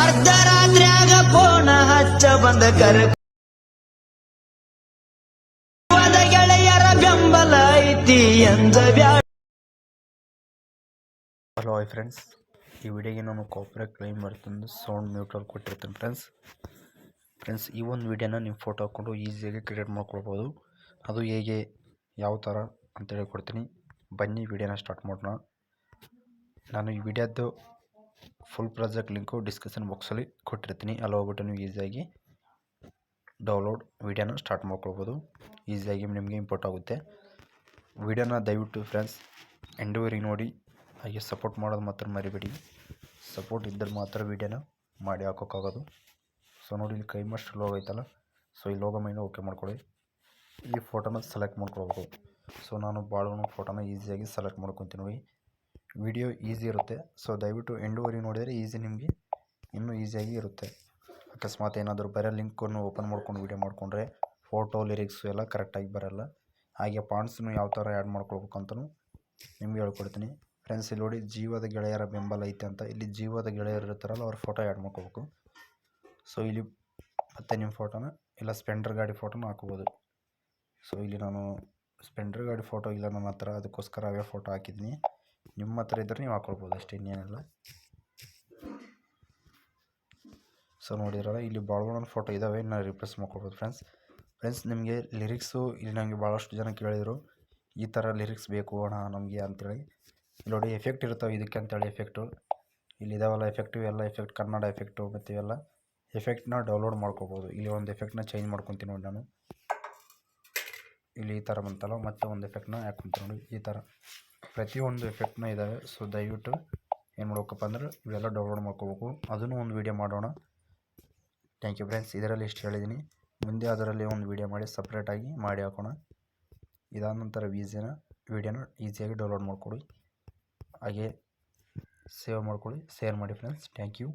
ಅರ್ಧರಾತ್ರ್ಯಾಗ ಫೋನ ಹಚ್ಚ ಬಂದ ಗೆಳೆಯರ ಬೆಂಬಲ ಐತಿ ಎಂದ ಹಲೋ ಹಾಯ್ ಫ್ರೆಂಡ್ಸ್, ಈ ವಿಡಿಯೋಗೆ ನಾನು ಕಾಪಿರೈಟ್ ಕ್ಲೈಮ್ ಮಾಡ್ತೀನಿ, ಸೌಂಡ್ ಮ್ಯೂಟಲ್ಲಿ ಕೊಟ್ಟಿರ್ತೀನಿ ಫ್ರೆಂಡ್ಸ್ ಈ ಒಂದು ವಿಡಿಯೋನ ನೀವು ಫೋಟೋ ಹಾಕ್ಕೊಂಡು ಈಸಿಯಾಗಿ ಕ್ರಿಯೇಟ್ ಮಾಡ್ಕೊಳ್ಬೋದು. ಅದು ಹೇಗೆ ಯಾವ ಥರ ಅಂತ ಹೇಳ್ಕೊಡ್ತೀನಿ. ಬನ್ನಿ ವಿಡಿಯೋನ ಸ್ಟಾರ್ಟ್ ಮಾಡೋಣ. ನಾನು ಈ ವಿಡಿಯೋದ್ದು ಫುಲ್ ಪ್ರಾಜೆಕ್ಟ್ ಲಿಂಕು ಡಿಸ್ಕ್ರಿಪ್ಷನ್ ಬಾಕ್ಸಲ್ಲಿ ಕೊಟ್ಟಿರ್ತೀನಿ. ಅಲ್ಲಿ ಹೋಗ್ಬಿಟ್ಟು ನೀವು ಈಸಿಯಾಗಿ ಡೌನ್ಲೋಡ್ ವಿಡಿಯೋನ ಸ್ಟಾರ್ಟ್ ಮಾಡ್ಕೊಳ್ಬೋದು. ಈಸಿಯಾಗಿ ನಿಮಗೆ ಇಂಪೋರ್ಟ್ ಆಗುತ್ತೆ. ವಿಡಿಯೋನ ದಯವಿಟ್ಟು ಫ್ರೆಂಡ್ಸ್ ಎಂಡೂವರೆಗೆ ನೋಡಿ, ಹಾಗೆ ಸಪೋರ್ಟ್ ಮಾಡೋದು ಮಾತ್ರ ಮರಿಬೇಡಿ. ಸಪೋರ್ಟ್ ಇದ್ದರೆ ಮಾತ್ರ ವೀಡಿಯೋನ ಮಾಡಿ ಹಾಕೋಕ್ಕಾಗೋದು. ಸೊ ನೋಡಿ, ಇಲ್ಲಿ ಕೈಮಸ್ಟ್ ಲೋಗೋ ಐತಲ್ಲ, ಸೊ ಈ ಲೋಗೋ ಮೇಲೆ ಓಕೆ ಮಾಡ್ಕೊಳ್ಳಿ. ಈ ಫೋಟೋನ ಸೆಲೆಕ್ಟ್ ಮಾಡ್ಕೊಳ್ಬೇಕು. ಸೊ ನಾನು ಬಾಳವನ ಫೋಟೋನ ಈಸಿಯಾಗಿ ಸೆಲೆಕ್ಟ್ ಮಾಡ್ಕೊತೀನಿ ನೋಡಿ. ವಿಡಿಯೋ ಈಸಿ ಇರುತ್ತೆ, ಸೊ ದಯವಿಟ್ಟು ಎಂಡೂವರೆಗೆ ನೋಡಿದರೆ ನಿಮಗೆ ಇನ್ನೂ ಈಸಿಯಾಗಿ ಇರುತ್ತೆ. ಅಕಸ್ಮಾತ್ ಏನಾದರೂ ಬರೋ ಲಿಂಕನ್ನು ಓಪನ್ ಮಾಡ್ಕೊಂಡು ವೀಡಿಯೋ ಮಾಡಿಕೊಂಡ್ರೆ ಫೋಟೋ ಲಿರಿಕ್ಸು ಎಲ್ಲ ಕರೆಕ್ಟಾಗಿ ಬರೋಲ್ಲ. ಹಾಗೆ ಪಾಯಿಂಟ್ಸನ್ನು ಯಾವ ಥರ ಆ್ಯಡ್ ಮಾಡ್ಕೊಳ್ಬೇಕಂತಲೂ ನಿಮ್ಗೆ ಹೇಳ್ಕೊಡ್ತೀನಿ ಫ್ರೆಂಡ್ಸ್. ಇಲ್ಲಿ ನೋಡಿ, ಜೀವದ ಗೆಳೆಯರ ಬೆಂಬಲ ಐತೆ ಅಂತ, ಇಲ್ಲಿ ಜೀವದ ಗೆಳೆಯರು ಇರ್ತಾರಲ್ಲ ಅವ್ರ ಫೋಟೋ ಆ್ಯಡ್ ಮಾಡ್ಕೋಬೇಕು. ಸೊ ಇಲ್ಲಿ ಮತ್ತೆ ನಿಮ್ಮ ಫೋಟೋನ ಇಲ್ಲ ಸ್ಪೆಂಡರ್ ಗಾಡಿ ಫೋಟೋನ ಹಾಕ್ಬೋದು. ಸೊ ಇಲ್ಲಿ ನಾನು ಸ್ಪೆಂಡರ್ ಗಾಡಿ ಫೋಟೋ ಇಲ್ಲ ನನ್ನ ಹತ್ರ, ಅದಕ್ಕೋಸ್ಕರ ಅವೇ ಫೋಟೋ ಹಾಕಿದ್ದೀನಿ. ನಿಮ್ಮ ಹತ್ರ ಇದ್ದರೆ ನೀವು ಹಾಕ್ಕೊಳ್ಬೋದು ಅಷ್ಟೇ, ಇನ್ನೇನಿಲ್ಲ. ಸೊ ನೋಡಿದ್ರಲ್ಲ, ಇಲ್ಲಿ ಭಾಳ ಫೋಟೋ ಇದ್ದಾವೆ, ನಾನು ರಿಪ್ಲೇಸ್ ಮಾಡ್ಕೊಳ್ಬೋದು ಫ್ರೆಂಡ್ಸ್ ನಿಮಗೆ ಲಿರಿಕ್ಸು ಇಲ್ಲಿ ನನಗೆ ಭಾಳಷ್ಟು ಜನ ಕೇಳಿದರು, ಈ ಥರ ಲಿರಿಕ್ಸ್ ಬೇಕು ಅಣ್ಣ ನಮಗೆ ಅಂತೇಳಿ. ಇಲ್ಲಿ ನೋಡಿ, ಎಫೆಕ್ಟ್ ಇರ್ತಾವೆ ಇದಕ್ಕೆ ಅಂತೇಳಿ. ಎಫೆಕ್ಟು ಇಲ್ಲಿ ಇದಾವಲ್ಲ, ಎಲ್ಲ ಎಫೆಕ್ಟ್ ಕನ್ನಡ ಎಫೆಕ್ಟು ಮತ್ತು ಇವೆಲ್ಲ ಎಫೆಕ್ಟ್ನ ಡೌನ್ಲೋಡ್ ಮಾಡ್ಕೋಬೋದು. ಇಲ್ಲಿ ಒಂದು ಎಫೆಕ್ಟ್ನ ಚೇಂಜ್ ಮಾಡ್ಕೊತೀನಿ ನೋಡಿ ನಾನು. ಇಲ್ಲಿ ಈ ಥರ ಬಂತಲ್ಲ, ಮತ್ತೆ ಒಂದು ಎಫೆಕ್ಟ್ನ ಹಾಕ್ಕೊತೀನಿ ನೋಡಿ. ಈ ಥರ ಪ್ರತಿಯೊಂದು ಎಫೆಕ್ಟ್ನ ಇದ್ದಾವೆ. ಸೊ ದಯವಿಟ್ಟು ಏನು ಮಾಡ್ಬೇಕಪ್ಪ ಅಂದ್ರೆ ಇವೆಲ್ಲ ಡೌನ್ಲೋಡ್ ಮಾಡ್ಕೋಬೇಕು. ಅದನ್ನು ಒಂದು ವೀಡಿಯೋ ಮಾಡೋಣ. Thank you friends. ಇದರಲ್ಲಿ ಇಷ್ಟು ಹೇಳಿದ್ದೀನಿ. ಮುಂದೆ ಅದರಲ್ಲಿ ಒಂದು ವೀಡಿಯೋ ಮಾಡಿ ಸಪ್ರೇಟಾಗಿ ಮಾಡಿ ಹಾಕೋಣ. ಇದಾದ ನಂತರ ವೀಡಿಯೋನ ಈಸಿಯಾಗಿ ಡೌನ್ಲೋಡ್ ಮಾಡ್ಕೊಳ್ಳಿ. ಹಾಗೆ ಸೇವ್ ಮಾಡ್ಕೊಳ್ಳಿ, ಶೇರ್ ಮಾಡಿ ಫ್ರೆಂಡ್ಸ್. Thank you.